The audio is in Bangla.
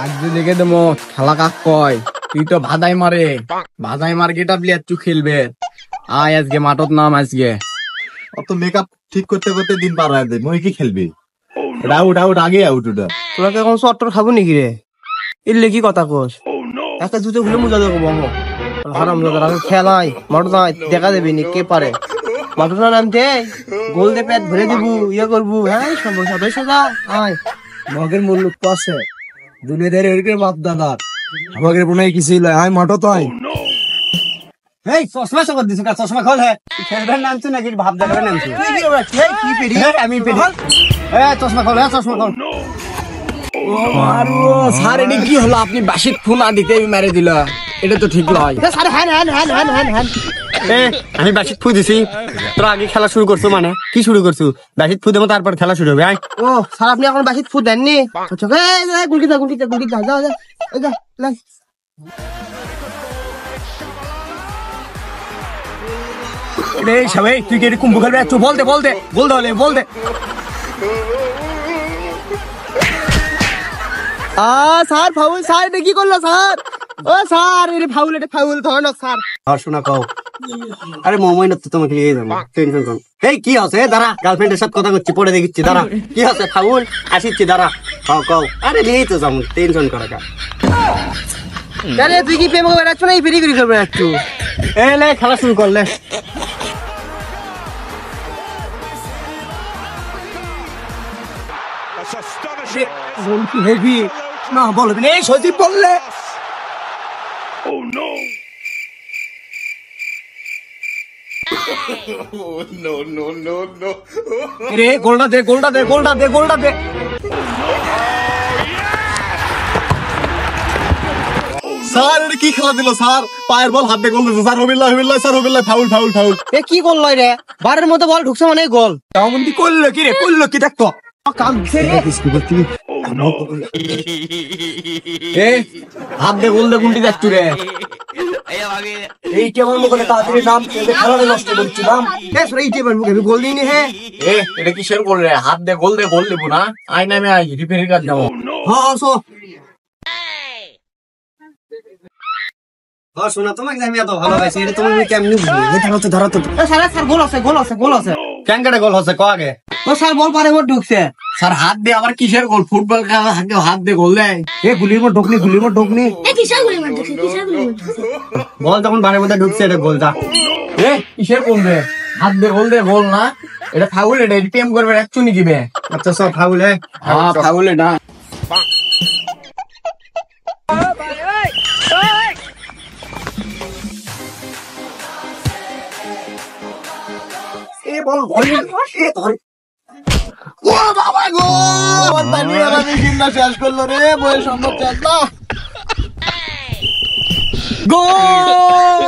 আজকে দেখে দেবো খেলা কাক কয়, তুই তো ভাদাই মারে, ভাদাই মার গেটা বলি একটু খেলবে। আয় আজকে মাঠত নাম আজকে। অত মেকআপ ঠিক করতে করতে দিন পার হয়ে যায়, মই কি খেলবি? আউট আউট আগে আউট ওটা। তোরা কি এখন চট্টর খাবো নাকি রে? এলে কি কথা কোস? একটা জুতো খুলে মুজা দেবো বঙ্গ হারাম দাদা খেলাই মাঠো নাই দেখা দেবে নি কে পারে মাঠো না নামতে গোল দে পেট ভরে দিব ইয়ে করবো। হ্যাঁ সমস্যা বেশ আয় মগের মূল্য তো আছে দুনিয়াদারি এরকম বাপ দাদার আমাদের মনে হয় কিছু আয় মাঠো তো আয়। এই চশমা সব দিছ কা চশমা খোল হে খেলবেন নামছো নাকি ভাব দেখাবেন নামছো কি পেড়ি আমি পেড়ি এ চশমা খোল চশমা খোল। স্যার এটা কি হলো, আপনি বাসিত ফোন না দিতে মেরে দিল, এটা তো ঠিক নয়। স্যার হ্যান হ্যান হ্যান হ্যান হ্যান হ্যান আমি বাসিত ফু দিছি, তোরা আগে খেলা শুরু করছো মানে কি শুরু করছো? বাসিত ফু দেবো তারপর খেলা শুরু হবে। ও স্যার আপনি এখন বাসিত ফু দেননি? গুলকিতা গুলকিতা গুলকিতা যাও যাও যা লাগ রে সবাই তুই কি এরকম বুখার একটু বল দে বল দে বল দে বল দে। স্যার ফাউল স্যার এটা কি করলো স্যার? ও স্যার এটা ফাউল ধরনক স্যার। আর শোনা কও আরে মোমাই না তো তোমাকে নিয়ে যাবো টেনশন করো। এই কি আছে দাঁড়া গার্লফ্রেন্ডের সাথে কথা করছি পরে দেখিচ্ছি দাঁড়া কি আছে ফাউল আসিচ্ছি দাঁড়া কও আরে নিয়েই তো যাবো টেনশন করা কা। আরে তুই কি প্রেম করে রাখছো না এই ফেরি করে করবে একটু এ লে খেলা শুরু করলে হেভি না বলবি এই সজীব বললে রে গোলটা দে গোলটা দে গোলটা দে গোলটা দে। স্যার এটা কি খেলা দিল স্যার? পায়ের বল হাতে গোল দিছে স্যার। হবিল্লাহ স্যার হবিল্লাহ ফাউল ফাউল ফাউল। এ কি গোল লয় রে? বারের মধ্যে বল ঢুকছে মানে গোল। তেমন কি করলো কি রে, করলো কি দেখতো হাত দে গোল দে গুন্টি দেখছু রে। এই কেমন মুখে তাড়াতাড়ি নাম খেলাটা নষ্ট করছি নাম এই টেবিল মুখে গোল দিইনি হে এটা কিসের গোল রে? হাত দে গোল দেবো না, আয় নামে আয় রিপেয়ারের কাজ যাবো। হ্যাঁ সো শোনা তোমাকে আমি এত ভালোবাসি এটা তোমাকে কেমনি বুঝবো? ধরো স্যার গোল আছে ক্যাঙ্কারে গোল হচ্ছে ক আগে। ও স্যার বল পারে মোট ঢুকছে স্যার হাত দে আবার কিসের গোল? ফুটবল খেলা হাত দে গোল দেয়। এ গুলির মোট ঢুকনি বল তখন বারের মধ্যে ঢুকছে এটা গোল দা কিসের গোল রে? হাত দে গোল না, এটা ফাউল। এটা প্রেম করবে একটু নিকিবে। আচ্ছা সব ফাউল হ্যাঁ ফাউল এটা শেষ করলো রে বইয়ের সম্ভব শেষ না। গোল